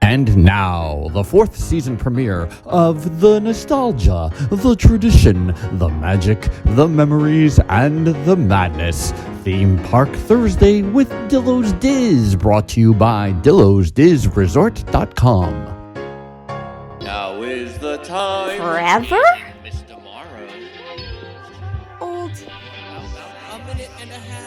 And now, the 4th season premiere of the nostalgia, the tradition, the magic, the memories, and the madness. Theme Park Thursday with Dillo's Diz, brought to you by DillosDizResort.com. Now is the time. Forever? Miss Tomorrow. Old. A minute and a half.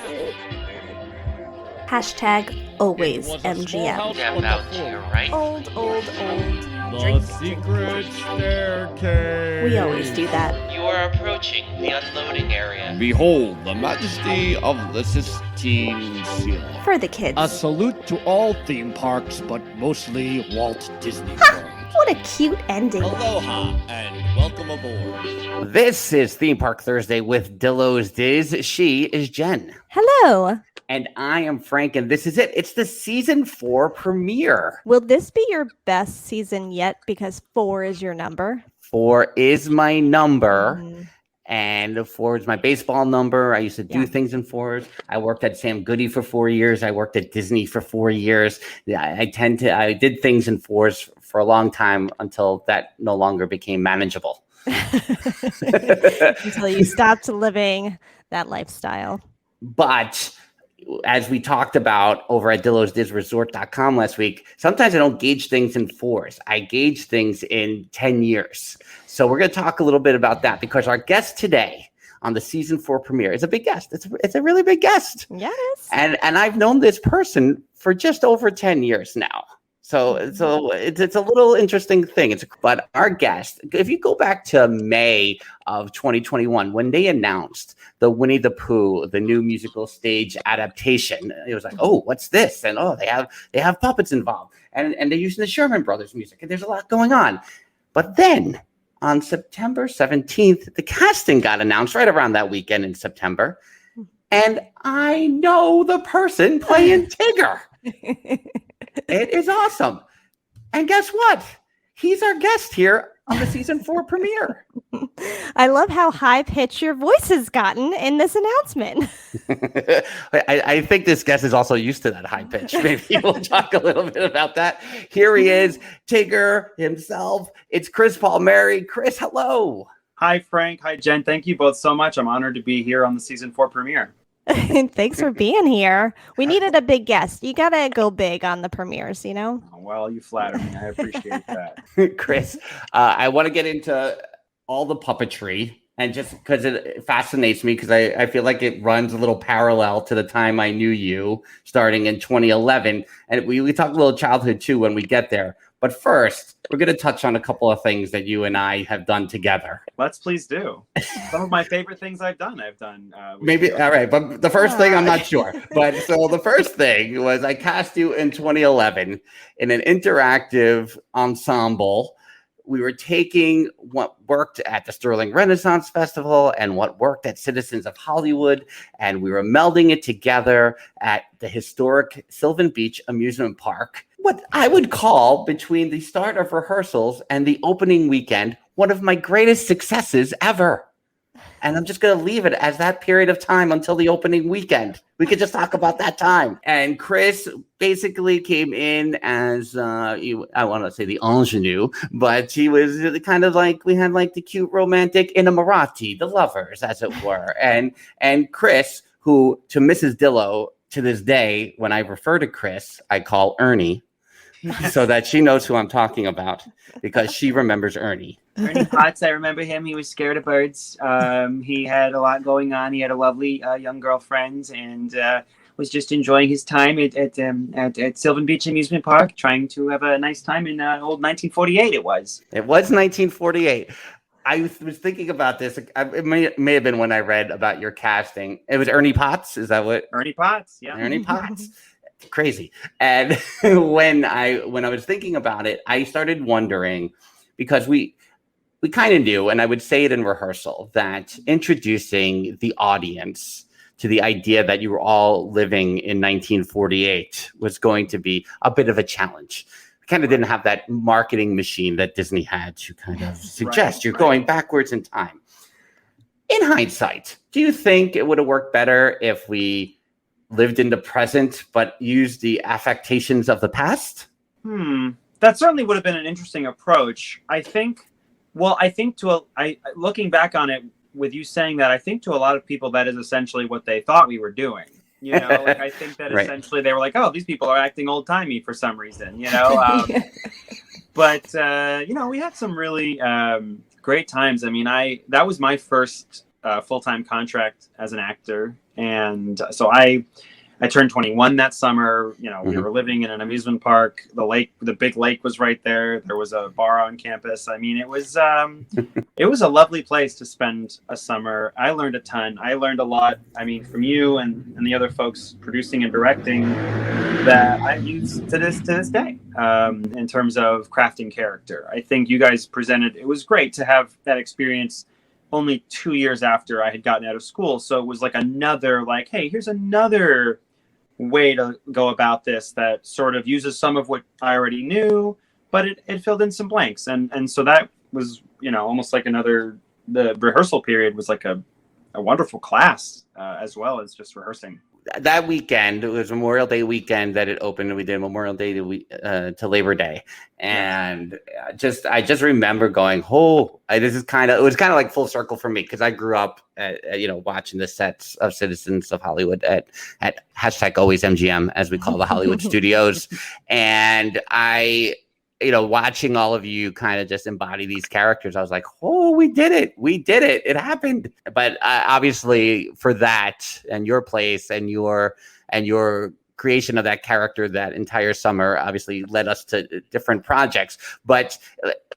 Hashtag always MGM. Step out to your right. Old. The Drink. secret staircase. We always do that. You are approaching the unloading area. Behold the majesty of the Sistine Ceiling. For the kids. A salute to all theme parks, but mostly Walt Disney World. What a cute ending. Aloha and welcome aboard. This is Theme Park Thursday with Dillo's Diz. She is Jen. Hello. And I am Frank, and this is it. It's the season 4 premiere. Will this be your best season yet because 4 is your number? 4 is my number, and 4 is my baseball number. I used to do things in 4s. I worked at Sam Goody for 4 years. I worked at Disney for 4 years. I did things in 4s for a long time until that no longer became manageable. Until you stopped living that lifestyle. But as we talked about over at DillosDizResort.com last week, sometimes I don't gauge things in 4s. I gauge things in 10 years. So we're going to talk a little bit about that because our guest today on the season 4 premiere is a big guest. It's a really big guest. Yes. And I've known this person for just over 10 years now. So it's a little interesting thing. But our guest, if you go back to May of 2021, when they announced the Winnie the Pooh, the new musical stage adaptation, it was like, oh, what's this? And they have puppets involved, and they're using the Sherman Brothers music, and there's a lot going on. But then on September 17th, the casting got announced right around that weekend in September, and I know the person playing Tigger. It is awesome. And guess what? He's our guest here on the season 4 premiere. I love how high-pitched your voice has gotten in this announcement. I think this guest is also used to that high pitch. Maybe we'll talk a little bit about that. Here he is, Tigger himself. It's Chris Palmieri. Chris, hello. Hi, Frank. Hi, Jen. Thank you both so much. I'm honored to be here on the season 4 premiere. Thanks for being here. We needed a big guest. You gotta go big on the premieres, you know? Oh, well, you flatter me. I appreciate that. Chris, I want to get into all the puppetry, and just because it fascinates me, because I feel like it runs a little parallel to the time I knew you, starting in 2011. And we talk a little childhood too when we get there. But first, we're going to touch on a couple of things that you and I have done together. Let's please do. Some of my favorite things I've done. Maybe, you. all right. But the first thing, I'm not sure. But so the first thing was I cast you in 2011 in an interactive ensemble. We were taking what worked at the Sterling Renaissance Festival and what worked at Citizens of Hollywood, and we were melding it together at the historic Sylvan Beach Amusement Park. What I would call, between the start of rehearsals and the opening weekend, one of my greatest successes ever. And I'm just going to leave it as that period of time until the opening weekend. We could just talk about that time. And Chris basically came in as, I want to say the ingenue, but he was kind of like, we had like the cute romantic inamorati, the lovers, as it were. And Chris, who to Mrs. Dillo, to this day, when I refer to Chris, I call Ernie, so that she knows who I'm talking about, because she remembers Ernie. Ernie Potts, I remember him. He was scared of birds. He had a lot going on. He had a lovely young girlfriend, and was just enjoying his time at Sylvan Beach Amusement Park, trying to have a nice time in old 1948. It was 1948. I was thinking about this. It may have been when I read about your casting. It was Ernie Potts. Is that what? Ernie Potts, yeah. Ernie Potts. Crazy. And when I was thinking about it, I started wondering, because we kind of knew, and I would say it in rehearsal, that introducing the audience to the idea that you were all living in 1948 was going to be a bit of a challenge. We kind of didn't have that marketing machine that Disney had to kind of suggest you're going backwards in time. In hindsight, do you think it would have worked better if we lived in the present but used the affectations of the past? that certainly would have been an interesting approach. I think looking back on it with you saying that, I think to a lot of people that is essentially what they thought we were doing. You know, like I think that Right. essentially they were like, oh, these people are acting old timey for some reason, you know. But you know, we had some really great times. I mean, that was my first full-time contract as an actor, and so I turned 21 that summer. You know, we were living in an amusement park. The big lake was right there. There was a bar on campus. I mean, it was a lovely place to spend a summer. I learned a ton. I learned a lot. I mean, from you and the other folks producing and directing that I use to this day in terms of crafting character. I think you guys presented. It was great to have that experience. Only 2 years after I had gotten out of school, so it was like another, like, hey, here's another way to go about this that sort of uses some of what I already knew, but it filled in some blanks, and so that was, you know, almost like the rehearsal period was like a wonderful class as well as just rehearsing. That weekend, it was Memorial Day weekend that it opened, and we did Memorial Day to Labor Day, and I just remember going, oh, it was kind of like full circle for me, because I grew up, you know, watching the sets of Citizens of Hollywood at #AlwaysMGM, as we call the Hollywood studios, and you know, watching all of you kind of just embody these characters, I was like, oh, we did it. It happened. But obviously for that and your place and your creation of that character that entire summer obviously led us to different projects. But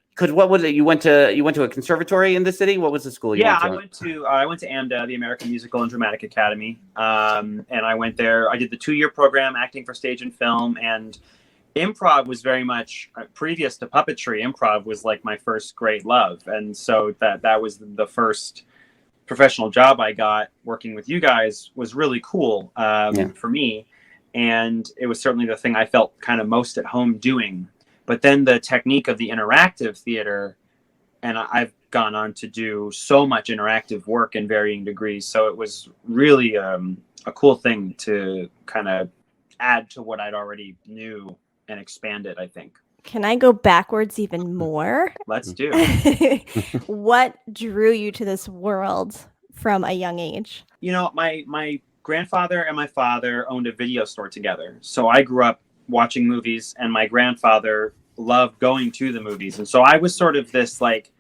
because what was it? You went to a conservatory in the city? What was the school you went to? I went to AMDA, the American Musical and Dramatic Academy. And I went there. I did the 2-year program, acting for stage and film, and improv was very much previous to puppetry. Improv was like my first great love, and so that was the first professional job I got working with you guys. Was really cool for me, and it was certainly the thing I felt kind of most at home doing. But then the technique of the interactive theater, and I've gone on to do so much interactive work in varying degrees, so it was really a cool thing to kind of add to what I'd already knew and expand it, I think. Can I go backwards even more? Let's do. What drew you to this world from a young age? You know, my grandfather and my father owned a video store together. So I grew up watching movies, and my grandfather loved going to the movies. And so I was sort of this like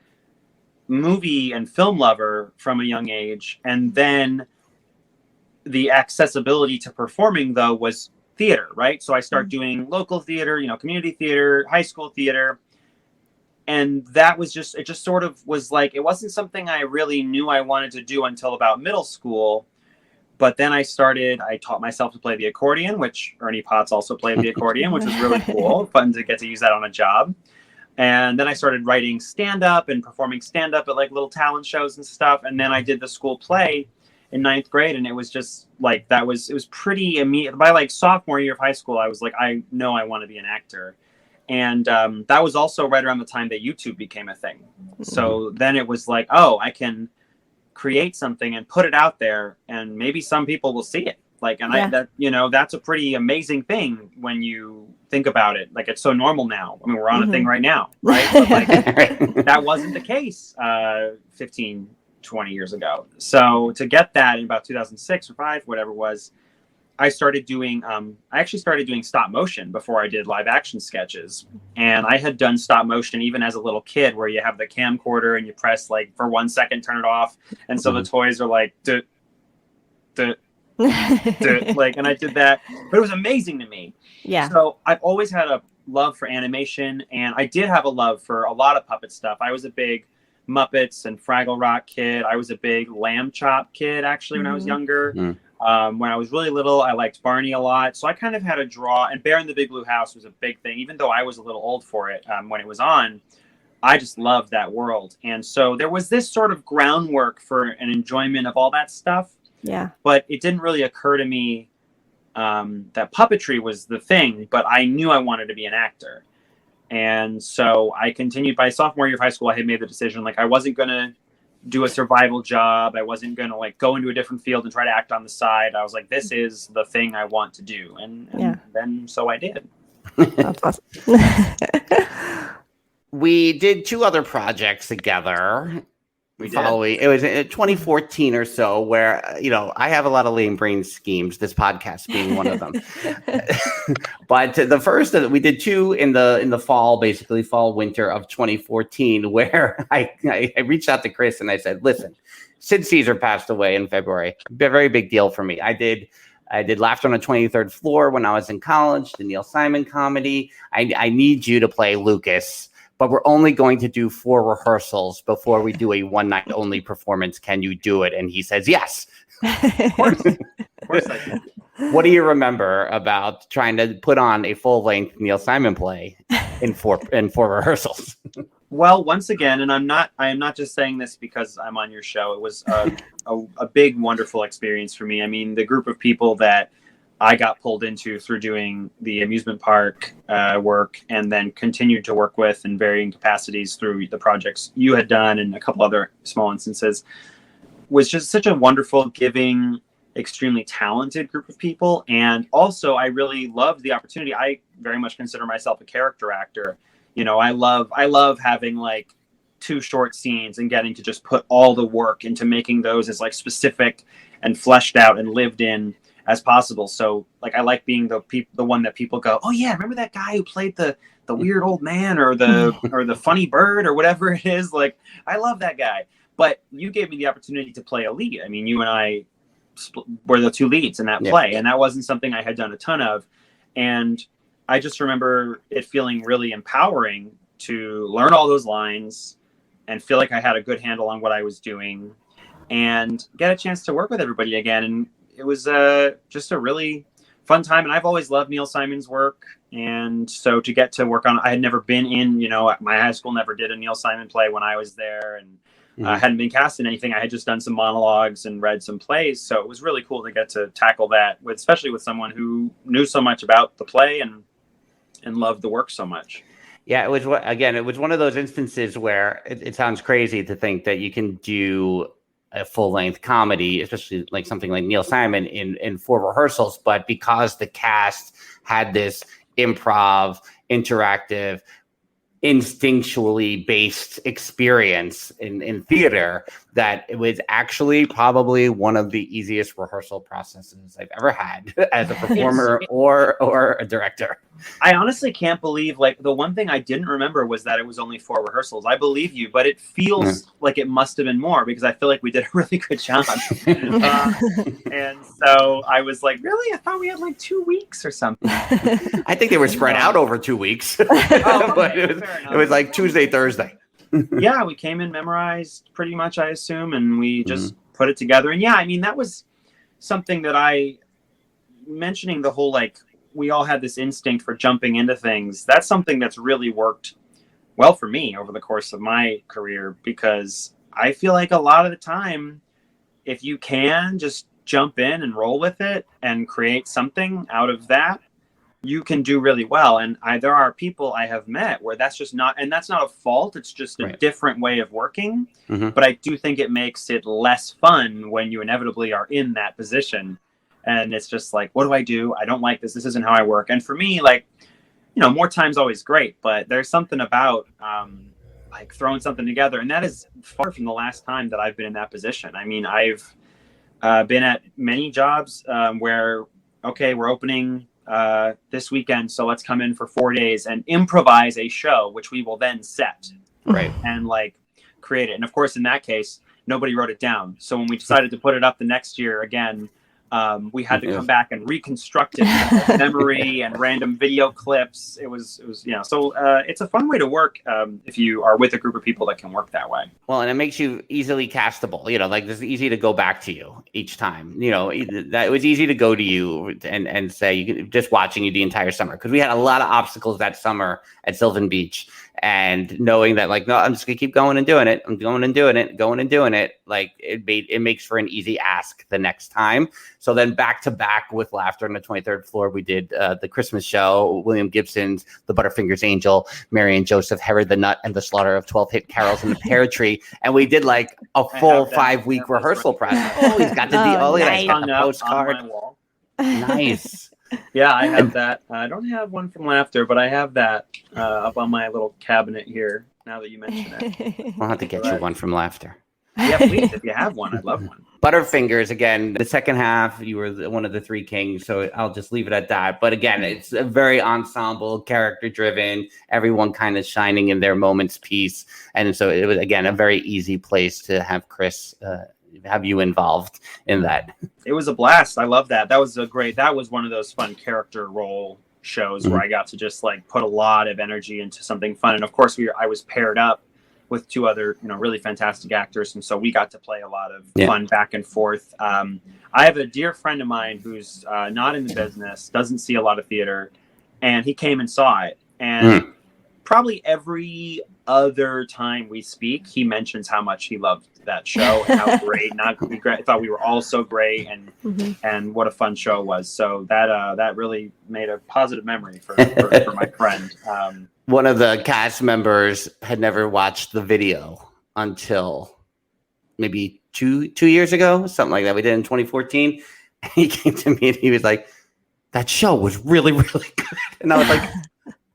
movie and film lover from a young age. And then the accessibility to performing, though, was theater, right? So I started doing local theater, you know, community theater, high school theater. And that was it just sort of was like, it wasn't something I really knew I wanted to do until about middle school. But then I taught myself to play the accordion, which Ernie Potts also played the accordion, which was really cool, fun to get to use that on a job. And then I started writing stand-up and performing stand-up at like little talent shows and stuff. And then I did the school play in 9th grade, and it was just like it was pretty immediate. By like sophomore year of high school, I was like, I know I want to be an actor. And that was also right around the time that YouTube became a thing. So then it was like, oh, I can create something and put it out there, and maybe some people will see it. Like, and that's a pretty amazing thing when you think about it. Like, it's so normal now. I mean, we're on a thing right now, right? But like, that wasn't the case 15, 20 years ago. So to get that in about 2006 or 5, whatever it was, I started doing, I actually started doing stop motion before I did live action sketches. And I had done stop motion even as a little kid, where you have the camcorder and you press like for 1 second, turn it off. And so the toys are like, like, and I did that, but it was amazing to me. Yeah. So I've always had a love for animation, and I did have a love for a lot of puppet stuff. I was a big Muppets and Fraggle Rock kid. I was a big Lamb Chop kid, actually, when I was younger. When I was really little, I liked Barney a lot. So I kind of had a draw, and Bear in the Big Blue House was a big thing. Even though I was a little old for it when it was on, I just loved that world. And so there was this sort of groundwork for an enjoyment of all that stuff. Yeah. But it didn't really occur to me that puppetry was the thing, but I knew I wanted to be an actor. And so I continued. By sophomore year of high school, I had made the decision, like, I wasn't going to do a survival job. I wasn't going to like go into a different field and try to act on the side. I was like, this is the thing I want to do. And then so I did. That's awesome. We did 2 other projects together. We did. Following, it was in 2014 or so, where I have a lot of lame brain schemes. This podcast being one of them. But the first we did 2 in the fall, basically fall winter of 2014, where I reached out to Chris and I said, "Listen, Sid Caesar passed away in February. A very big deal for me. I did Laughter on the 23rd Floor when I was in college, the Neil Simon comedy. I need you to play Lucas." But we're only going to do 4 rehearsals before we do a one-night only performance. Can you do it? And he says, yes. Of course I can. What do you remember about trying to put on a full-length Neil Simon play in four rehearsals? Well, once again, and I am not just saying this because I'm on your show. It was a big, wonderful experience for me. I mean, the group of people that I got pulled into through doing the amusement park work, and then continued to work with in varying capacities through the projects you had done and a couple other small instances, was just such a wonderful, giving, extremely talented group of people. And also, I really loved the opportunity. I very much consider myself a character actor. I love having like 2 short scenes and getting to just put all the work into making those as like specific and fleshed out and lived in as possible. So like, I like being the one that people go, oh yeah, remember that guy who played the weird old man or the funny bird or whatever it is. Like, I love that guy. But you gave me the opportunity to play a lead. I mean, you and I were the 2 leads in that play, and that wasn't something I had done a ton of. And I just remember it feeling really empowering to learn all those lines and feel like I had a good handle on what I was doing and get a chance to work with everybody again. And it was just a really fun time. And I've always loved Neil Simon's work. And so to get to work on, I had never been in, my high school never did a Neil Simon play when I was there. And I hadn't been cast in anything. I had just done some monologues and read some plays. So it was really cool to get to tackle that, especially with someone who knew so much about the play and loved the work so much. Yeah, it was one of those instances where it sounds crazy to think that you can do a full-length comedy, especially like something like Neil Simon in 4 rehearsals, but because the cast had this improv, interactive, instinctually based experience in theater, that it was actually probably one of the easiest rehearsal processes I've ever had as a performer or a director. I honestly can't believe, like, the one thing I didn't remember was that it was only 4 rehearsals. I believe you, but it feels like it must have been more because I feel like we did a really good job. And so I was like, really? I thought we had like 2 weeks or something. I think they were spread out over 2 weeks. But it was like Tuesday, Thursday. Yeah, we came in memorized pretty much, I assume, and we just put it together. And yeah, I mean, that was something that mentioning the whole, like, we all had this instinct for jumping into things. That's something that's really worked well for me over the course of my career, because I feel like a lot of the time, if you can just jump in and roll with it and create something out of that, you can do really well. And there are people I have met where that's just not, and that's not a fault. It's just a different way of working. But I do think it makes it less fun when you inevitably are in that position. And it's just like, what do I do? I don't like this. This isn't how I work. And for me, like, more time's always great, but there's something about like throwing something together. And that is far from the last time that I've been in that position. I mean, I've been at many jobs where, okay, we're opening this weekend, so let's come in for 4 days and improvise a show, which we will then set. And like create it. And of course, in that case, nobody wrote it down. So when we decided to put it up the next year again, we had to come back and reconstruct it with memory and random video clips. It was so it's a fun way to work if you are with a group of people that can work that way. Well, and it makes you easily castable. Like, it's easy to go back to you each time. That it was easy to go to you and say, you can just watching you the entire summer, because we had a lot of obstacles that summer at Sylvan Beach. And knowing that, like, no, I'm just gonna keep going and doing it. I'm going and doing it. Like, it makes for an easy ask the next time. So then back to back with Laughter on the 23rd Floor, we did the Christmas show, William Gibson's The Butterfingers Angel, Mary and Joseph, Herod the Nut, and the Slaughter of 12 Hit Carols in the Pear Tree. And we did like a full 5-week rehearsal process. Oh, he's got the postcard. On my wall. Nice. Yeah, I have that. I don't have one from Laughter, but I have that up on my little cabinet here. Now that you mention it, I'll have to get you one from Laughter. yeah, please. If you have one, I'd love one. Butterfingers, again, the second half, you were one of the three kings, so I'll just leave it at that. But again, it's a very ensemble, character-driven, everyone kind of shining in their moment's piece. And so it was, again, a very easy place to have Chris, have you involved in that. It was a blast. I love that. That was one of those fun character role shows where I got to just like put a lot of energy into something fun. And of course, I was paired up with two other, really fantastic actors. And so we got to play a lot of fun back and forth. I have a dear friend of mine who's not in the business, doesn't see a lot of theater, and he came and saw it. And probably every other time we speak, he mentions how much he loved that show and how great, I thought we were all so great and what a fun show it was. So that really made a positive memory for my friend. One of the cast members had never watched the video until maybe two years ago, something like that. We did in 2014. And he came to me and he was like, that show was really, really good. And I was like,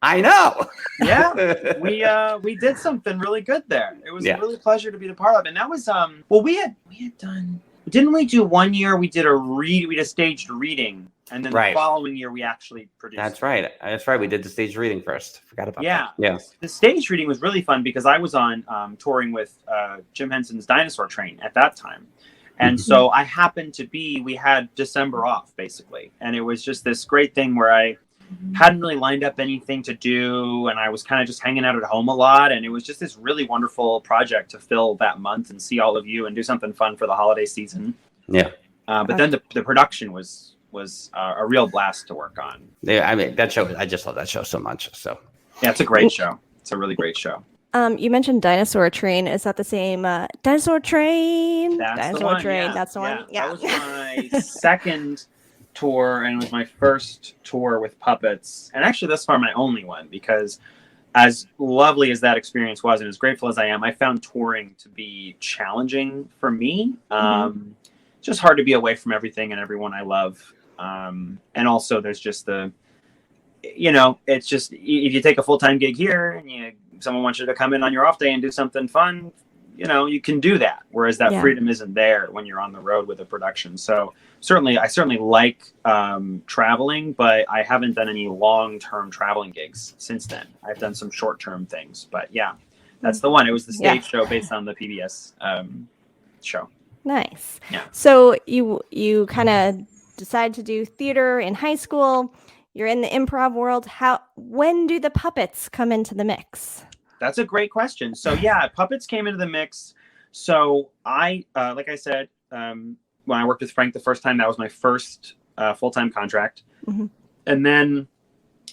I know. Yeah, we did something really good there. It was a really pleasure to be the part of it. And that was we had done, didn't we do 1 year we did a staged reading, and then the following year we actually produced. That's right. We did the staged reading first. Forgot about that. Yeah. The staged reading was really fun because I was on touring with Jim Henson's Dinosaur Train at that time. And so I happened to we had December off basically. And it was just this great thing where I hadn't really lined up anything to do, and I was kind of just hanging out at home a lot, and it was just this really wonderful project to fill that month and see all of you and do something fun for the holiday season. But then the production was a real blast to work on. I mean, that show, I just love that show so much. So yeah, it's a great show. It's a really great show. You mentioned Dinosaur Train. Is that the same Dinosaur Train? That's the one. Yeah. That was my second tour, and it was my first tour with puppets, and actually thus far my only one, because as lovely as that experience was and as grateful as I am, I found touring to be challenging for me. Just hard to be away from everything and everyone I love, and also there's just it's just, if you take a full-time gig here and someone wants you to come in on your off day and do something fun, you can do that. Whereas that freedom isn't there when you're on the road with a production. So I certainly like traveling, but I haven't done any long-term traveling gigs since then. I've done some short-term things, but yeah, that's the one. It was the stage show based on the PBS show. Nice. Yeah. So you kind of decided to do theater in high school. You're in the improv world. When do the puppets come into the mix? That's a great question. So yeah, puppets came into the mix. So I, like I said, when I worked with Frank the first time, that was my first full-time contract. And then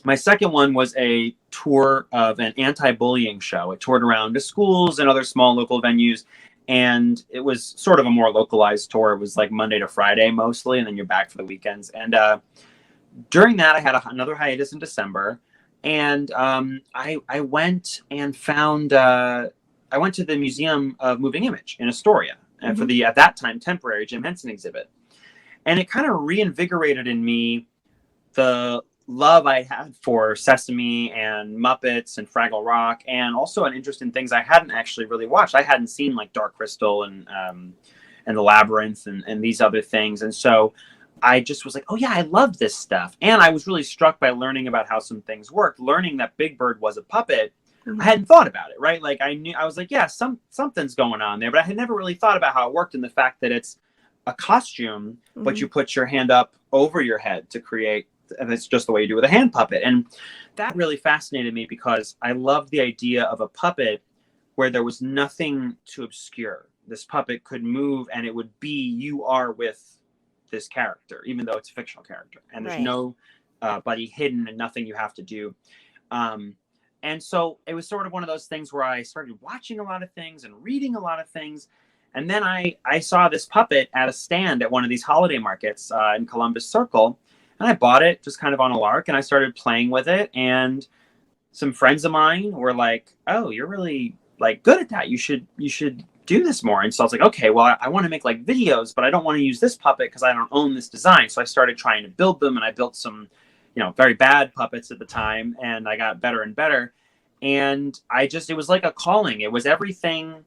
my second one was a tour of an anti-bullying show. It toured around to schools and other small local venues. And it was sort of a more localized tour. It was like Monday to Friday mostly, and then you're back for the weekends. And during that, I had another hiatus in December. And I went and found, I went to the Museum of Moving Image in Astoria and for the, at that time, temporary Jim Henson exhibit. And it kind of reinvigorated in me the love I had for Sesame and Muppets and Fraggle Rock, and also an interest in things I hadn't actually really watched. I hadn't seen like Dark Crystal and The Labyrinth and these other things. And so I just was like, oh yeah, I loved this stuff. And I was really struck by learning about how some things worked, learning that Big Bird was a puppet. I hadn't thought about it, right? Like I was like, yeah, something's going on there, but I had never really thought about how it worked, and the fact that it's a costume, but you put your hand up over your head to create, and it's just the way you do with a hand puppet. And that really fascinated me because I loved the idea of a puppet where there was nothing to obscure. This puppet could move and it would be, you are with this character, even though it's a fictional character, and there's no body hidden and nothing you have to do. And so it was sort of one of those things where I started watching a lot of things and reading a lot of things. And then I saw this puppet at a stand at one of these holiday markets in Columbus Circle. And I bought it just kind of on a lark, and I started playing with it. And some friends of mine were like, oh, you're really like good at that. You should do this more. And so I was like, okay, well, I want to make like videos, but I don't want to use this puppet because I don't own this design. So I started trying to build them, and I built some, very bad puppets at the time, and I got better and better. And it was like a calling. It was everything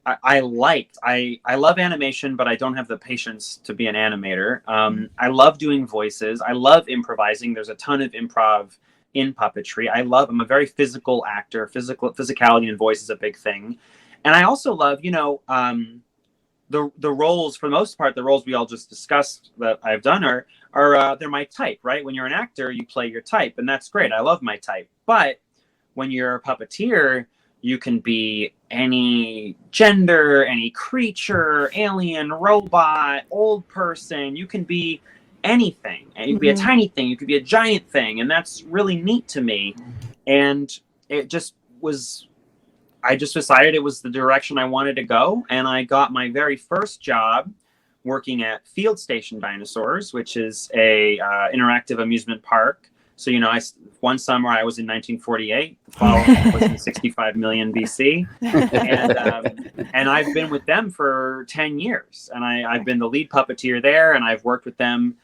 I liked. I love animation, but I don't have the patience to be an animator. I love doing voices. I love improvising. There's a ton of improv in puppetry. I'm a very physical actor. Physicality in voice is a big thing. And I also love, the roles, for the most part, the roles we all just discussed that I've done are they're my type, right? When you're an actor, you play your type, and that's great. I love my type. But when you're a puppeteer, you can be any gender, any creature, alien, robot, old person. You can be anything. And you can be a tiny thing. You could be a giant thing. And that's really neat to me. And I just decided it was the direction I wanted to go. And I got my very first job working at Field Station Dinosaurs, which is a interactive amusement park. So, one summer I was in 1948, the following was in 65 million BC. And I've been with them for 10 years. And I've been the lead puppeteer there, and I've worked with them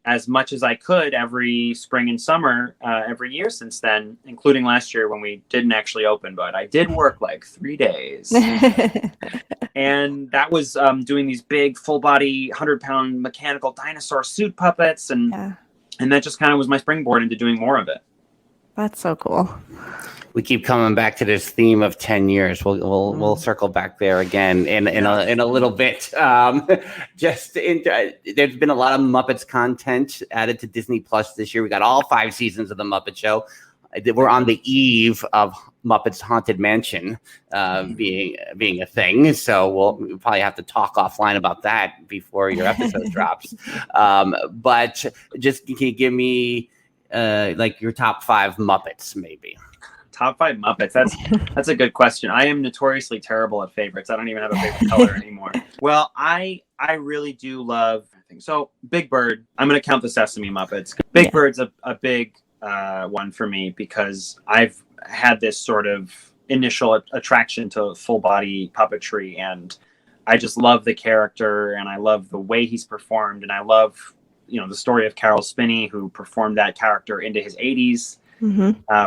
as much as I could every spring and summer, every year since then, including last year when we didn't actually open, but I did work like 3 days. And that was doing these big full body 100-pound mechanical dinosaur suit puppets. And that just kind of was my springboard into doing more of it. That's so cool. We keep coming back to this theme of 10 years. We'll circle back there again in a little bit. There's been a lot of Muppets content added to Disney Plus this year. We got all 5 seasons of the Muppet Show. We're on the eve of Muppets Haunted Mansion being a thing, so we'll probably have to talk offline about that before your episode drops. But just can you give me your top 5 Muppets, maybe? Top 5 Muppets. That's a good question. I am notoriously terrible at favorites. I don't even have a favorite color anymore. Well, I really do love. So Big Bird. I'm going to count the Sesame Muppets. Big Bird's a big one for me because I've had this sort of initial attraction to full body puppetry, and I just love the character, and I love the way he's performed, and I love the story of Carol Spinney, who performed that character into his 80s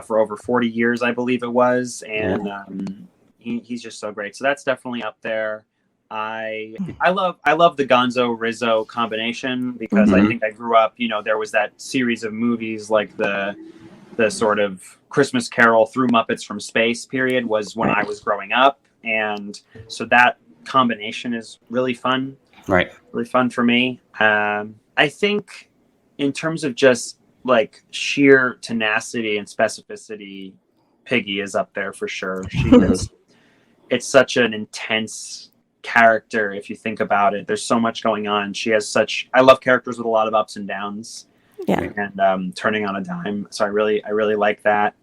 for over 40 years, I believe it was, and he's just so great. So that's definitely up there. I love the Gonzo Rizzo combination because I think I grew up, there was that series of movies like the sort of Christmas Carol through Muppets from Space period was when I was growing up. And so that combination is really fun. Right. Really fun for me. I think in terms of just like sheer tenacity and specificity, Piggy is up there for sure. It's such an intense character if you think about it. There's so much going on. I love characters with a lot of ups and downs. Yeah. And turning on a dime. So I really like that.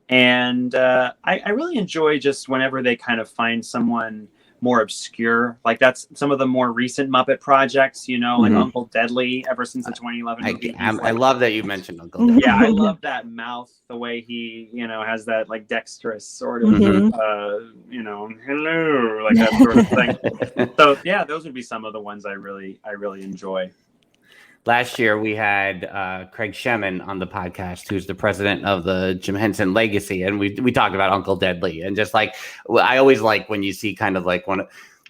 And I really enjoy just whenever they kind of find someone more obscure. Like that's some of the more recent Muppet projects, like Uncle Deadly ever since the 2011 movie. I love that you mentioned Uncle Deadly. Yeah, I love that mouth, the way he, has that like dexterous sort of, hello, like that sort of thing. So yeah, those would be some of the ones I really enjoy. Last year, we had Craig Shemin on the podcast, who's the president of the Jim Henson Legacy. And we talked about Uncle Deadly. And just like, I always like when you see kind of like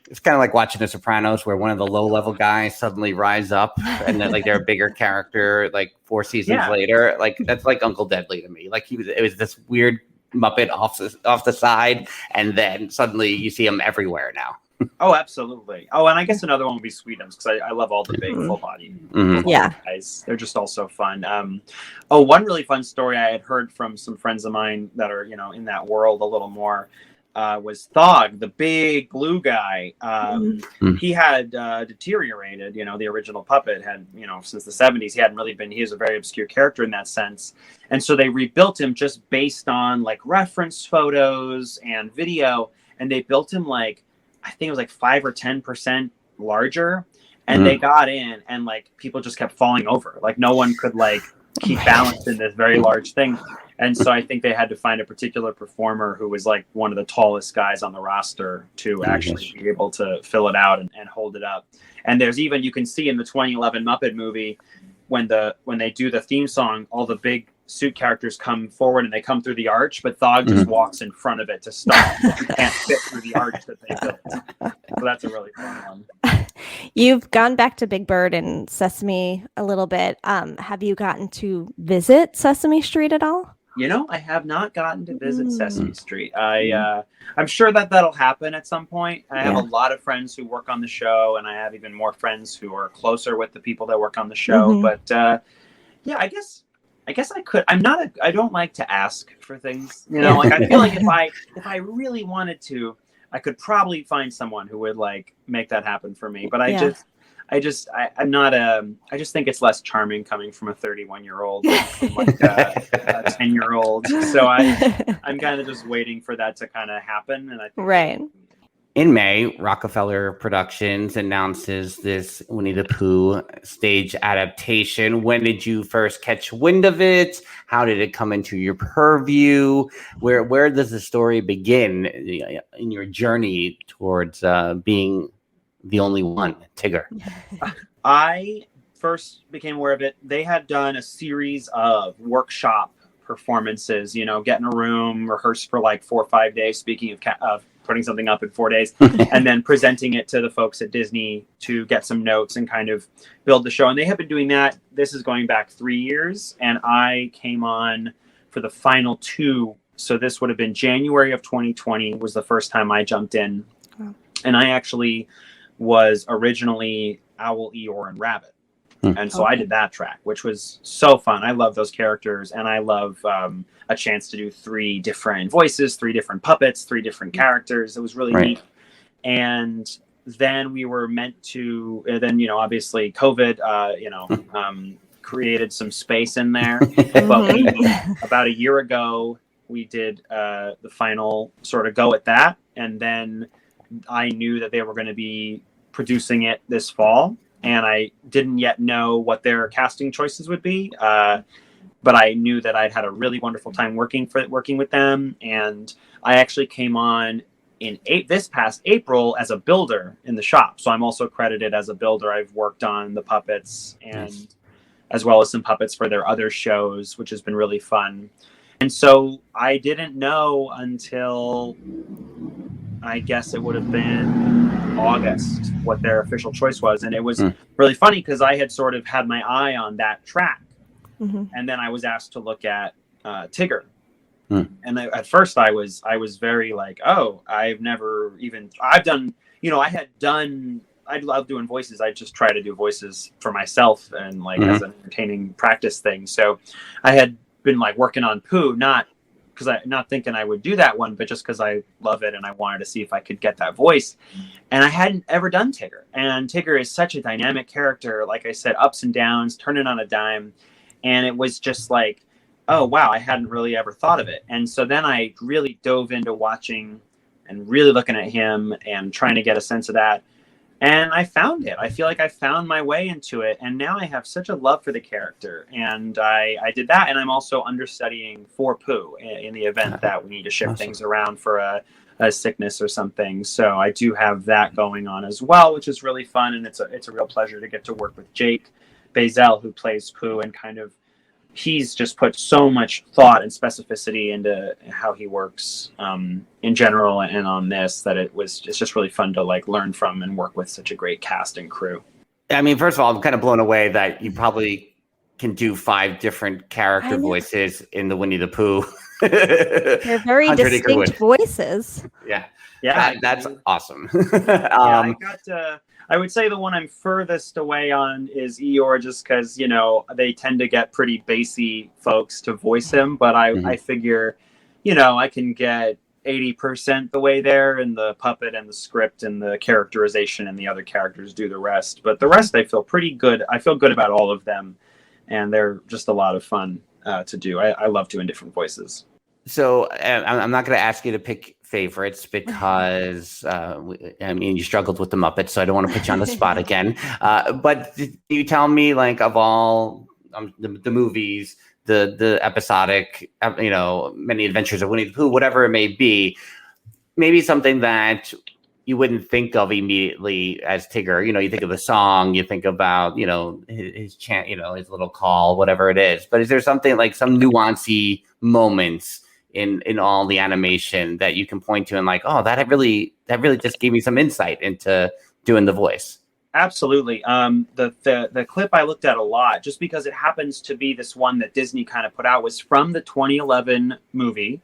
it's kind of like watching The Sopranos, where one of the low level guys suddenly rise up and then like they're a bigger character, like 4 seasons later. Like that's like Uncle Deadly to me. Like it was this weird Muppet off the side. And then suddenly you see him everywhere now. Oh, absolutely. Oh, and I guess another one would be Sweetums because I love all the big full body guys. They're just all so fun. One really fun story I had heard from some friends of mine that are in that world a little more was Thog, the big blue guy. He had deteriorated. The original puppet had since the 70s he hadn't really been. He was a very obscure character in that sense, and so they rebuilt him just based on like reference photos and video, and they built him like. I think it was like 5 or 10% larger, and they got in, and like people just kept falling over. Like no one could like keep balance in this very large thing. And so I think they had to find a particular performer who was like one of the tallest guys on the roster to actually be able to fill it out and hold it up. And there's even, you can see in the 2011 Muppet movie, when they do the theme song, all the big suit characters come forward and they come through the arch, but Thog just walks in front of it to stop. You can't fit through the arch that they built. So that's a really fun one. You've gone back to Big Bird and Sesame a little bit. Have you gotten to visit Sesame Street at all? You know, I have not gotten to visit Sesame Street. I'm sure that'll happen at some point. I have a lot of friends who work on the show, and I have even more friends who are closer with the people that work on the show. But yeah, I guess I could. I don't like to ask for things. You know, like I feel like if I really wanted to, I could probably find someone who would like make that happen for me. But I just think it's less charming coming from a 31-year-old than from like a 10-year-old. So I'm kind of just waiting for that to kind of happen. And I think In May, Rockefeller Productions announces this Winnie the Pooh stage adaptation. When did you first catch wind of it? How did it come into your purview? Where does the story begin in your journey towards being the only one, Tigger? I first became aware of it. They had done a series of workshop performances, you know, get in a room, rehearse for like 4 or 5 days, speaking of putting something up in 4 days, and then presenting it to the folks at Disney to get some notes and kind of build the show. And they have been doing that. This is going back 3 years, and I came on for the final 2. So this would have been January of 2020 was the first time I jumped in. Wow. And I actually was originally Owl, Eeyore, and Rabbit. And so I did that track, which was so fun. I love those characters, and I love a chance to do 3 different voices, 3 different puppets, 3 different characters. It was really neat. And then we were meant to, then, you know, obviously COVID, created some space in there. But about a year ago, we did the final sort of go at that. And then I knew that they were going to be producing it this fall. And I didn't yet know what their casting choices would be, but I knew that I'd had a really wonderful time working with them. And I actually came on in this past April as a builder in the shop. So I'm also credited as a builder. I've worked on the puppets and as well as some puppets for their other shows, which has been really fun. And so I didn't know until, I guess it would have been August, what their official choice was. And it was really funny because I had sort of had my eye on that track. And then I was asked to look at Tigger. And at first I was very like, oh, I love doing voices. I just try to do voices for myself and like as an entertaining practice thing. So I had been like working on Pooh, not thinking I would do that one, but just because I love it and I wanted to see if I could get that voice. And I hadn't ever done Tigger. And Tigger is such a dynamic character, like I said, ups and downs, turning on a dime. And it was just like, oh, wow, I hadn't really ever thought of it. And so then I really dove into watching and really looking at him and trying to get a sense of that. And I found it. I feel like I found my way into it. And now I have such a love for the character. And I did that. And I'm also understudying for Pooh in the event that we need to shift things around for a sickness or something. So I do have that going on as well, which is really fun. And it's a real pleasure to get to work with Jake Bazel, who plays Pooh, and kind of he's just put so much thought and specificity into how he works in general and on this, that it's just really fun to like learn from and work with such a great cast and crew. I mean, first of all, I'm kind of blown away that you probably can do 5 different character voices in the Winnie the Pooh. They're very distinct voices. Yeah, that's awesome. I would say the one I'm furthest away on is Eeyore, just because, you know, they tend to get pretty bassy folks to voice him. But I figure, you know, I can get 80% the way there in the puppet and the script and the characterization, and the other characters do the rest. But the rest, I feel pretty good. I feel good about all of them. And they're just a lot of fun to do. I love doing different voices. So I'm not going to ask you to pick favorites because, I mean, you struggled with the Muppets, so I don't want to put you on the spot again. But you tell me, like, of all the movies the episodic, Many Adventures of Winnie the Pooh, whatever it may be, maybe something that you wouldn't think of immediately as Tigger. You think of the song, you think about, his chant, his little call, whatever it is. But is there something like some nuancy moments in all the animation that you can point to and like, oh, that really just gave me some insight into doing the voice? Absolutely. The clip I looked at a lot, just because it happens to be this one that Disney kind of put out, was from the 2011 movie,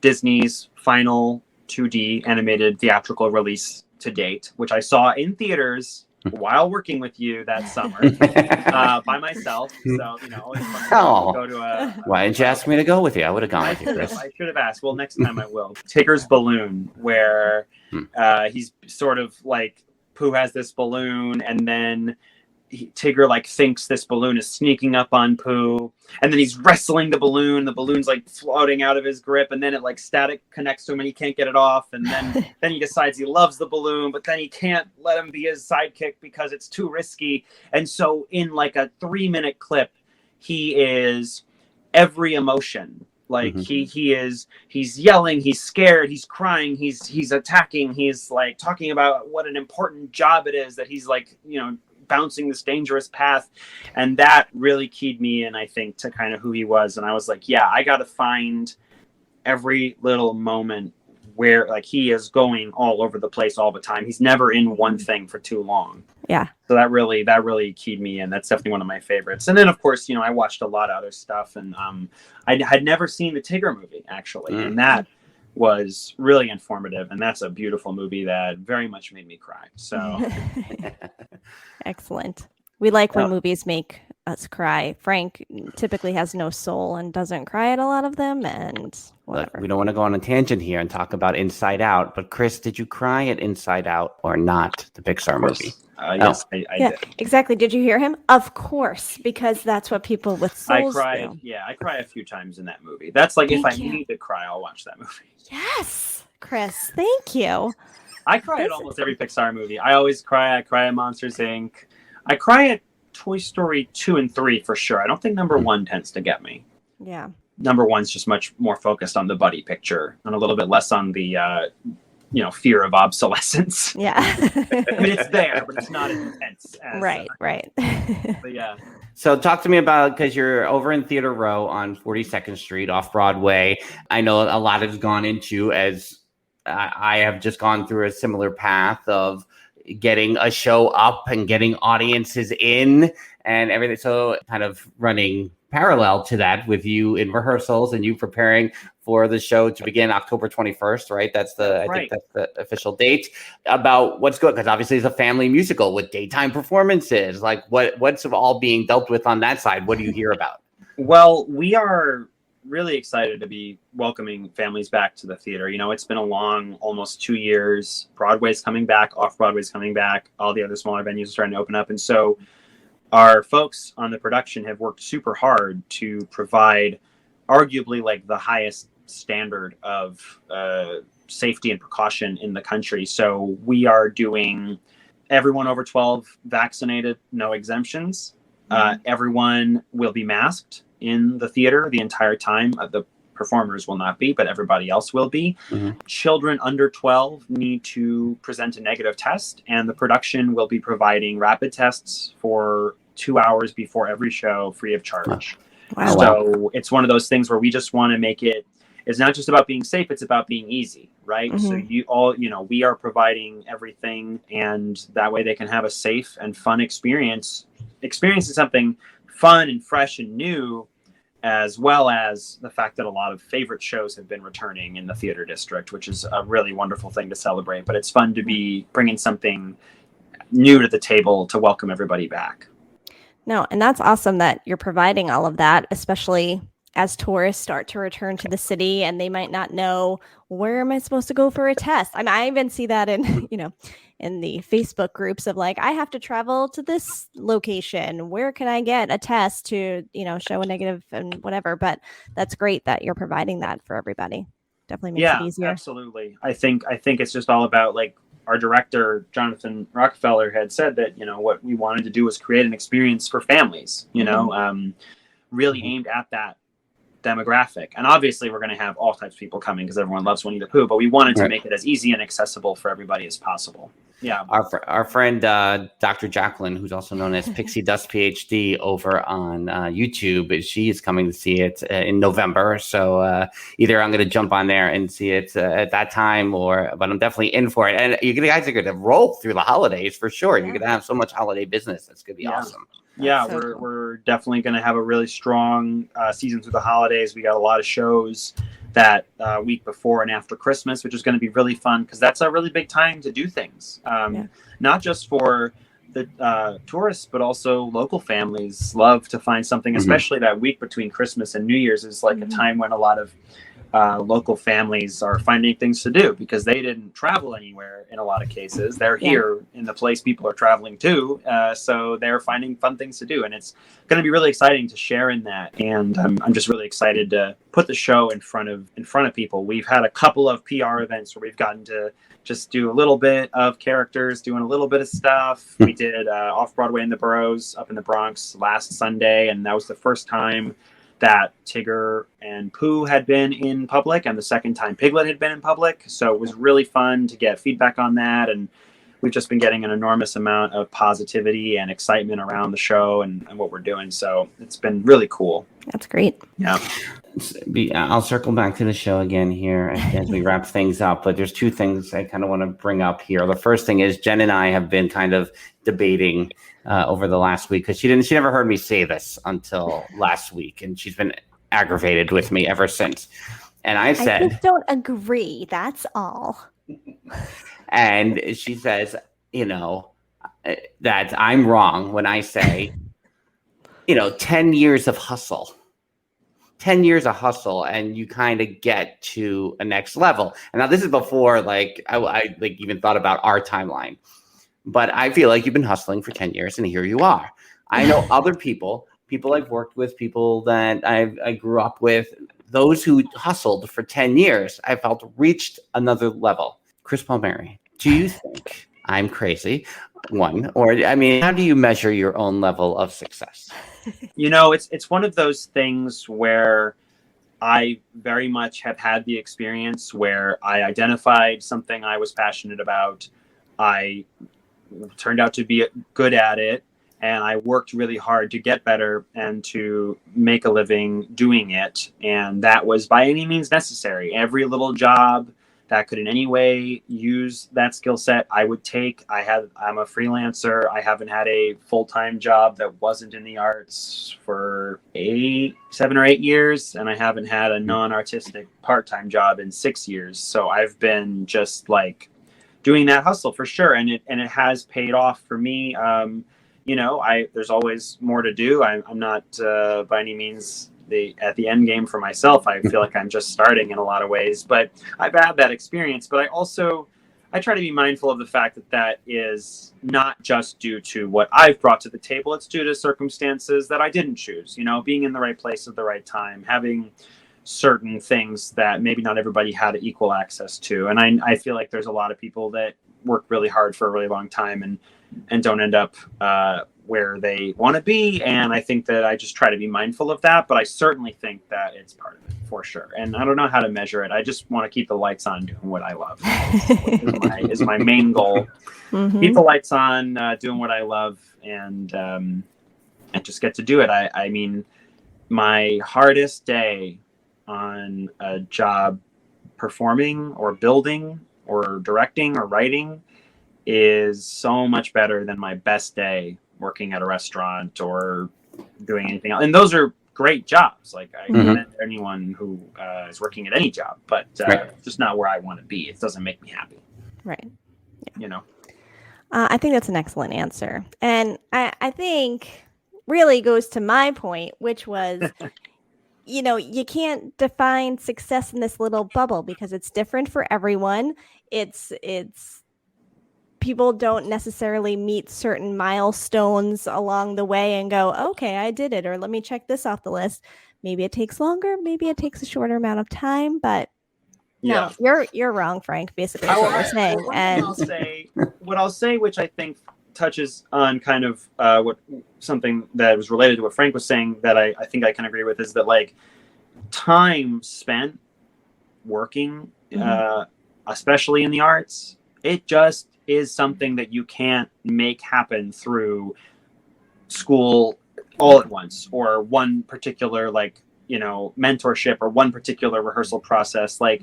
Disney's final 2D animated theatrical release to date, which I saw in theaters while working with you that summer by myself. So, always fun to go to a... Why didn't you ask me to go with you? I would have gone with you, Chris. I should have asked. Well, next time I will. Tigger's balloon, where he's sort of like, Pooh has this balloon, and then Tigger like thinks this balloon is sneaking up on Pooh, and then he's wrestling the balloon's like floating out of his grip, and then it like static connects to him and he can't get it off, and then he decides he loves the balloon, but then he can't let him be his sidekick because it's too risky. And so in like a 3-minute clip, he is every emotion. Like he's yelling, he's scared, he's crying, he's attacking, he's like talking about what an important job it is that he's like, bouncing this dangerous path. And that really keyed me in, I think, to kind of who he was. And I was like, yeah, I got to find every little moment where like he is going all over the place all the time. He's never in one thing for too long. Yeah. So that really keyed me in. That's definitely one of my favorites. And then of course, I watched a lot of other stuff, and I had never seen the Tigger movie actually. And that was really informative, and that's a beautiful movie that very much made me cry. So excellent. We like when movies make us cry. Frank typically has no soul and doesn't cry at a lot of them, and whatever. Look, we don't want to go on a tangent here and talk about Inside Out, but Chris, did you cry at Inside Out or not, the Pixar movie? Yes, I did. Exactly. Did you hear him? Of course, because that's what people with souls do. Yeah, I cry a few times in that movie. That's like, if I need to cry, I'll watch that movie. Yes, Chris. Thank you. I cry at almost every Pixar movie. I always cry. I cry at Monsters, Inc. I cry at Toy Story 2 and 3 for sure. I don't think number 1 tends to get me. Yeah. Number 1's just much more focused on the buddy picture and a little bit less on the, fear of obsolescence. Yeah. I mean, it's there, but it's not as intense. As, right. But yeah. So talk to me about, because you're over in Theater Row on 42nd Street off Broadway. I know a lot has gone into, as I have just gone through a similar path of getting a show up and getting audiences in and everything. So kind of running parallel to that with you in rehearsals and you preparing for the show to begin October 21st, right? I think that's the official date. About what's good, because obviously it's a family musical with daytime performances. Like what's all being dealt with on that side? What do you hear about? Well, we are really excited to be welcoming families back to the theater. It's been a long, almost 2 years. Broadway's coming back, off-Broadway's coming back. All the other smaller venues are starting to open up. And so our folks on the production have worked super hard to provide arguably like the highest standard of safety and precaution in the country. So we are doing everyone over 12 vaccinated, no exemptions. Everyone will be masked in the theater the entire time. The performers will not be, but everybody else will be. Children under 12 need to present a negative test, and the production will be providing rapid tests for 2 hours before every show, free of charge. Wow. So it's one of those things where we just want to make it, it's not just about being safe, it's about being easy, right? So we are providing everything, and that way they can have a safe and fun experience. Experiencing something fun and fresh and new, as well as the fact that a lot of favorite shows have been returning in the theater district, which is a really wonderful thing to celebrate. But it's fun to be bringing something new to the table to welcome everybody back. No, and that's awesome that you're providing all of that, especially as tourists start to return to the city and they might not know, where am I supposed to go for a test? I mean, I even see that in, in the Facebook groups of like, I have to travel to this location. Where can I get a test to, show a negative and whatever? But that's great that you're providing that for everybody. Definitely makes it easier. Yeah, absolutely. I think it's just all about, like, our director, Jonathan Rockefeller, had said that, what we wanted to do was create an experience for families, really aimed at that demographic. And obviously we're going to have all types of people coming because everyone loves Winnie the Pooh, but we wanted to make it as easy and accessible for everybody as possible. Yeah. Our friend Dr. Jacqueline, who's also known as Pixie Dust PhD over on YouTube, she is coming to see it in November. So either I'm going to jump on there and see it at that time, but I'm definitely in for it. And you guys are going to roll through the holidays for sure. You're going to have so much holiday business. That's going to be awesome. Yeah, so cool. We're definitely going to have a really strong season through the holidays. We got a lot of shows that week before and after Christmas, which is going to be really fun because that's a really big time to do things. Not just for the tourists, but also local families love to find something, especially that week between Christmas and New Year's is like a time when a lot of local families are finding things to do because they didn't travel anywhere in a lot of cases. They're here in the place people are traveling to. So they're finding fun things to do. And it's going to be really exciting to share in that. And I'm just really excited to put the show in front of people. We've had a couple of PR events where we've gotten to just do a little bit of characters, doing a little bit of stuff. We did Off-Broadway in the Boroughs up in the Bronx last Sunday. And that was the first time that Tigger and Pooh had been in public and the second time Piglet had been in public. So it was really fun to get feedback on that. And we've just been getting an enormous amount of positivity and excitement around the show and what we're doing. So it's been really cool. That's great. Yeah. I'll circle back to the show again here as we wrap things up. But there's two things I kind of want to bring up here. The first thing is Jen and I have been kind of debating over the last week because she never heard me say this until last week, and she's been aggravated with me ever since. And I said, I just don't agree. That's all. And she says, that I'm wrong when I say, 10 years of hustle. 10 years of hustle and you kind of get to a next level. And now this is before I even thought about our timeline. But I feel like you've been hustling for 10 years and here you are. I know other people I've worked with, people that I grew up with, those who hustled for 10 years, I felt reached another level. Chris Palmieri, do you think I'm crazy? One, or how do you measure your own level of success? It's one of those things where I very much have had the experience where I identified something I was passionate about. I turned out to be good at it, and I worked really hard to get better and to make a living doing it. And that was by any means necessary. Every little job that could in any way use that skill set, I would take. I'm a freelancer. I haven't had a full-time job that wasn't in the arts for 7 or 8 years. And I haven't had a non-artistic part-time job in 6 years. So I've been just doing that hustle for sure. And it has paid off for me. There's always more to do. I'm not by any means at the end game for myself. I feel like I'm just starting in a lot of ways, but I've had that experience. But I try to be mindful of the fact that is not just due to what I've brought to the table. It's due to circumstances that I didn't choose, being in the right place at the right time, having certain things that maybe not everybody had equal access to. And I feel like there's a lot of people that work really hard for a really long time and don't end up where they want to be. And I think that I just try to be mindful of that, but I certainly think that it's part of it for sure. And I don't know how to measure it. I just want to keep the lights on doing what I love is my main goal. Mm-hmm. Keep the lights on, doing what I love and just get to do it. I mean, my hardest day on a job performing or building or directing or writing is so much better than my best day working at a restaurant or doing anything else. And those are great jobs. I commend anyone who is working at any job, but just not where I want to be. It doesn't make me happy. Right. Yeah. I think that's an excellent answer. And I think really goes to my point, which was, you can't define success in this little bubble because it's different for everyone. It's people don't necessarily meet certain milestones along the way and go, okay, I did it, or let me check this off the list. Maybe it takes longer, maybe it takes a shorter amount of time, but no, you're wrong, Frank, basically is what we're saying. What I'll say, which I think touches on kind of what something that was related to what Frank was saying that I think I can agree with, is that like time spent working, especially in the arts, it just is something that you can't make happen through school all at once, or one particular like, you know, mentorship, or one particular rehearsal process. Like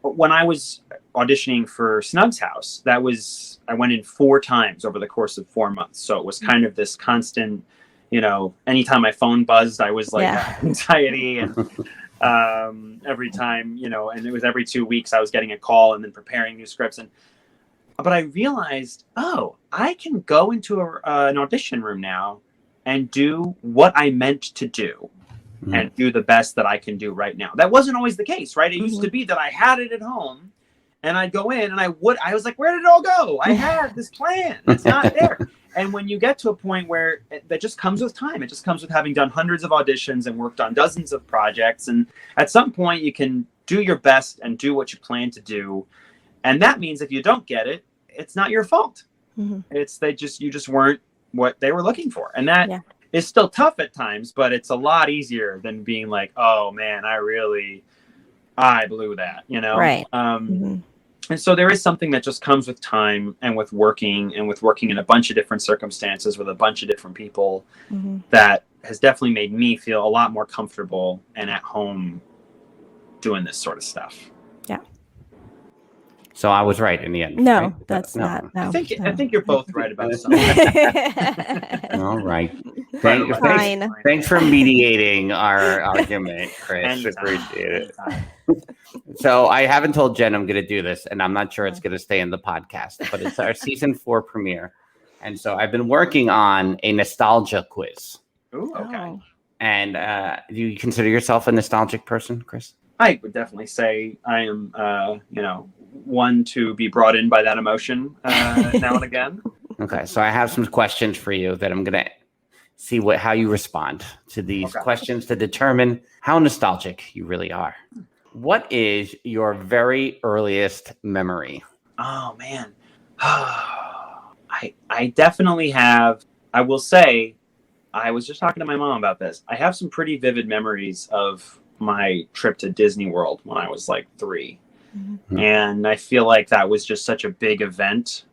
when I was auditioning for Snug's House, I went in 4 times over the course of 4 months. So it was kind of this constant, you know, anytime my phone buzzed, I was like anxiety, and every time, you know, and it was every 2 weeks I was getting a call and then preparing new scripts. But I realized, I can go into an audition room now and do what I meant to do. And do the best that I can do right now. That wasn't always the case, right? It used to be that I had it at home and I'd go in and I was like, where did it all go? I had this plan. It's not there. And when you get to a point where that just comes with time, it just comes with having done hundreds of auditions and worked on dozens of projects. And at some point you can do your best and do what you plan to do. And that means if you don't get it, it's not your fault. It's you just weren't what they were looking for. And that is still tough at times, but it's a lot easier than being like, oh man, I blew that, you know? Right. And so there is something that just comes with time and with working in a bunch of different circumstances with a bunch of different people that has definitely made me feel a lot more comfortable and at home doing this sort of stuff. Yeah. So I was right in the end. No, right? that's not. No, I think you're both right about something. All right. Fine. Thanks for mediating our argument, Chris. Anytime. Appreciate it. So I haven't told Jen I'm going to do this, and I'm not sure it's going to stay in the podcast, but it's our season 4 premiere. And so I've been working on a nostalgia quiz. Ooh, okay. And do you consider yourself a nostalgic person, Chris? I would definitely say I am, one to be brought in by that emotion now and again. Okay, so I have some questions for you that I'm going to see how you respond to these questions to determine how nostalgic you really are. What is your very earliest memory? Oh, man. I definitely have. I will say, I was just talking to my mom about this. I have some pretty vivid memories of my trip to Disney World when I was like 3. And I feel like that was just such a big event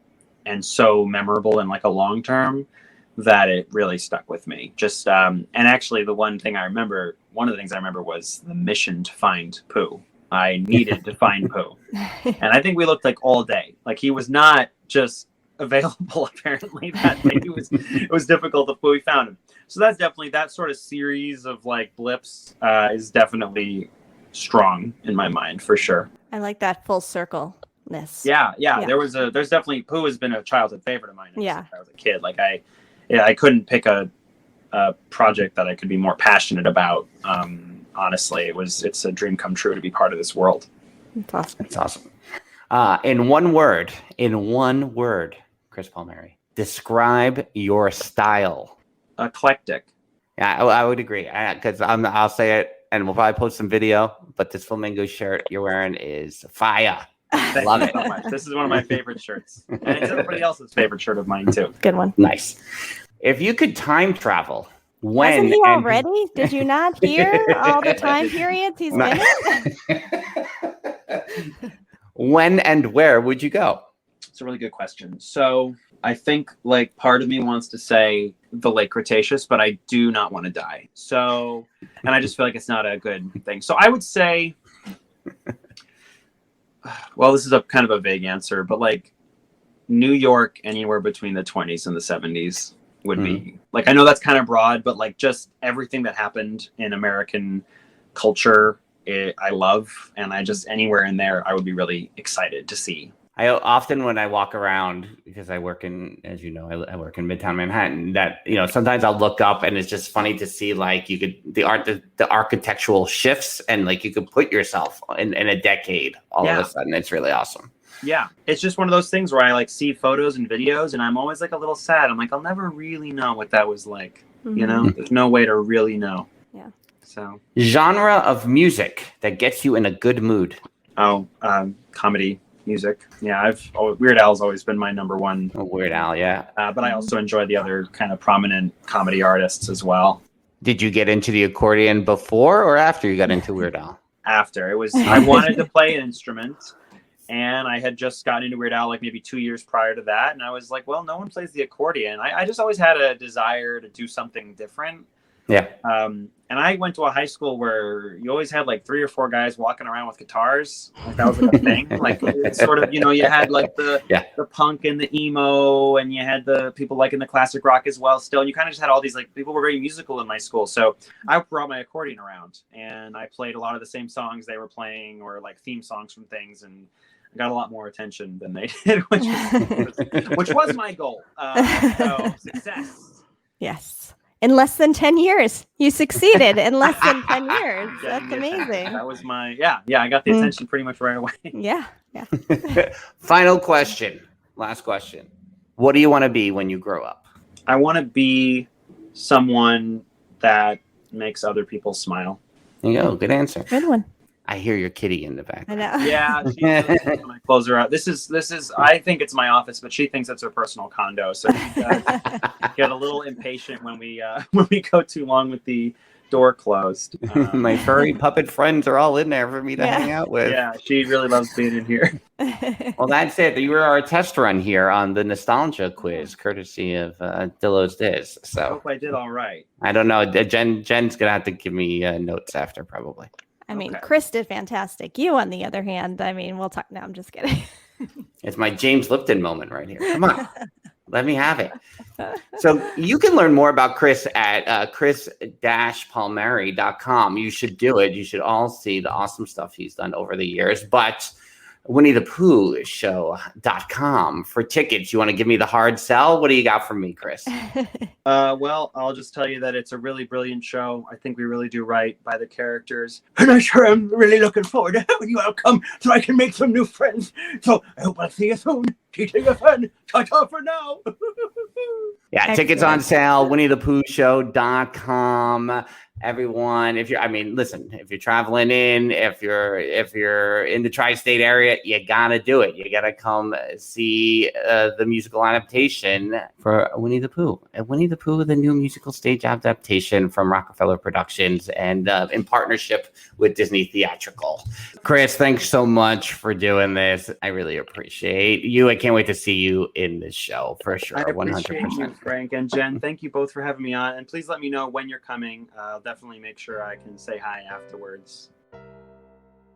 and so memorable in like a long term that it really stuck with me. Just and actually one of the things I remember was the mission to find Pooh. I needed to find Pooh. And I think we looked like all day. Like he was not just available apparently that day. It was difficult before we found him. So that's definitely, that sort of series of like blips is definitely strong in my mind for sure. I like that full circle-ness. Yeah. There's definitely, Pooh has been a childhood favorite of mine since I was a kid. Like I couldn't pick a project that I could be more passionate about. Honestly, it's a dream come true to be part of this world. That's awesome. It's awesome. In one word, Chris Palmieri, describe your style. Eclectic. Yeah, I would agree. Because I'll say it, and we'll probably post some video. But this flamingo shirt you're wearing is fire. Love it. So much. This is one of my favorite shirts, and it's everybody else's favorite shirt of mine too. Good one. Nice. If you could time travel, when? Wasn't he already? Did you not hear all the time periods he's been in? When and where would you go? It's a really good question. So I think like part of me wants to say the late Cretaceous, but I do not want to die. So, and I just feel like it's not a good thing. So I would say, well, this is a kind of a vague answer, but like New York, anywhere between the 20s and the 70s would be like, I know that's kind of broad, but like just everything that happened in American culture, I love. And I just, anywhere in there, I would be really excited to see. I often, when I walk around, because I work in, as you know, I work in Midtown Manhattan, that, you know, sometimes I'll look up and it's just funny to see like the architectural shifts, and like you could put yourself in a decade all of a sudden. It's really awesome. Yeah. It's just one of those things where I like see photos and videos and I'm always like a little sad. I'm like, I'll never really know what that was like. You know, there's no way to really know. Yeah. So genre of music that gets you in a good mood. Comedy. music. Yeah, Weird Al's always been my number one. Oh, Weird Al, yeah. But I also enjoy the other kind of prominent comedy artists as well. Did you get into the accordion before or after you got into Weird Al? After. I wanted to play an instrument, and I had just gotten into Weird Al like maybe 2 years prior to that. And I was like, well, no one plays the accordion. I just always had a desire to do something different. Yeah. And I went to a high school where you always had like 3 or 4 guys walking around with guitars. Like that was like a thing. Like it's sort of, you had like the punk and the emo, and you had the people like in the classic rock as well still. And you kind of just had all these, like, people were very musical in my school. So I brought my accordion around and I played a lot of the same songs they were playing, or like theme songs from things, and I got a lot more attention than they did, which was my goal. So success. Yes. In less than 10 years, you succeeded in less than 10 years. That's amazing. That was my, I got the attention pretty much right away. Yeah. Final question. Last question. What do you want to be when you grow up? I want to be someone that makes other people smile. There you go. Good answer. Good one. I hear your kitty in the back. I know. Yeah, when I close her out. This is. I think it's my office, but she thinks it's her personal condo. So she does get a little impatient when we go too long with the door closed. My furry puppet friends are all in there for me to hang out with. Yeah, she really loves being in here. Well, that's it. You were our test run here on the nostalgia quiz, courtesy of Dillo's Diz. So I hope I did all right. I don't know. Jen's gonna have to give me notes after, probably. I mean, Chris did fantastic. You, on the other hand, we'll talk. No, I'm just kidding. It's my James Lipton moment right here. Come on. Let me have it. So you can learn more about Chris at chris-palmieri.com. You should do it. You should all see the awesome stuff he's done over the years. But Winnie the Pooh show.com for tickets. You want to give me the hard sell? What do you got for me, Chris? Well, I'll just tell you that it's a really brilliant show. I think we really do right by the characters. And I sure am really looking forward to having you all come so I can make some new friends. So I hope I'll see you soon. Teaching a fun. Ta-ta for now. Yeah, Excellent. Tickets on sale, WinnieThePoohShow.com. Everyone, if you're traveling in, if you're in the tri-state area, you gotta do it. You gotta come see the musical adaptation for Winnie the Pooh. Winnie the Pooh, the new musical stage adaptation from Rockefeller Productions and in partnership with Disney Theatrical. Chris, thanks so much for doing this. I really appreciate you. I can't wait to see you in this show for sure. I appreciate 100%. you, Frank and Jen. Thank you both for having me on, and please let me know when you're coming. I'll definitely make sure I can say hi afterwards.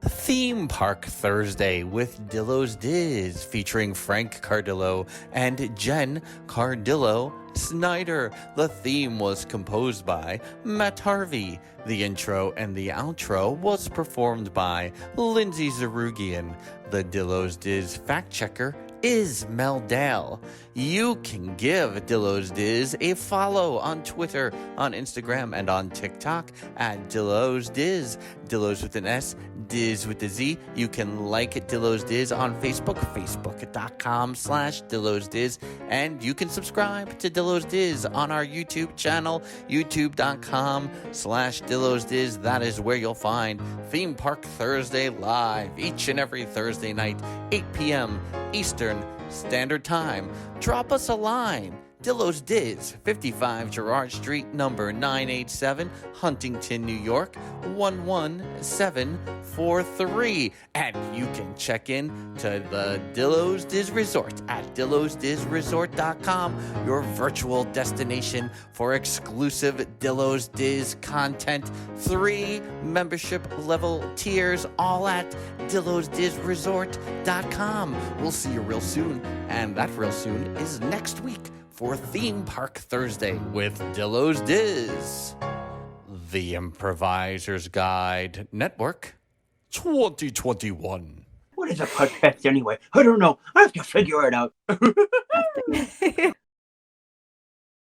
Theme Park Thursday with Dillo's Diz, featuring Frank Cardillo and Jen Cardillo Snyder. The theme was composed by Matt Harvey. The intro and the outro was performed by Lindsay Zarugian. The Dillo's Diz fact checker is Mel Dale. You can give Dillo's Diz a follow on Twitter, on Instagram, and on TikTok at Dillo's Diz. Dillo's with an S, Diz with a Z. You can like Dillo's Diz on Facebook, facebook.com/Dillo's Diz. And you can subscribe to Dillo's Diz on our YouTube channel, youtube.com/Dillo's Diz. That is where you'll find Theme Park Thursday live each and every Thursday night, 8 p.m. Eastern Standard Time. Drop us a line. Dillo's Diz, 55 Girard Street, number 987, Huntington, New York, 11743. And you can check in to the Dillo's Diz Resort at dillosdizresort.com, your virtual destination for exclusive Dillo's Diz content. 3 membership level tiers, all at dillosdizresort.com. We'll see you real soon, and that real soon is next week for Theme Park Thursday with Dillo's Diz. The Improviser's Guide Network 2021. What is a podcast anyway? I don't know. I have to figure it out.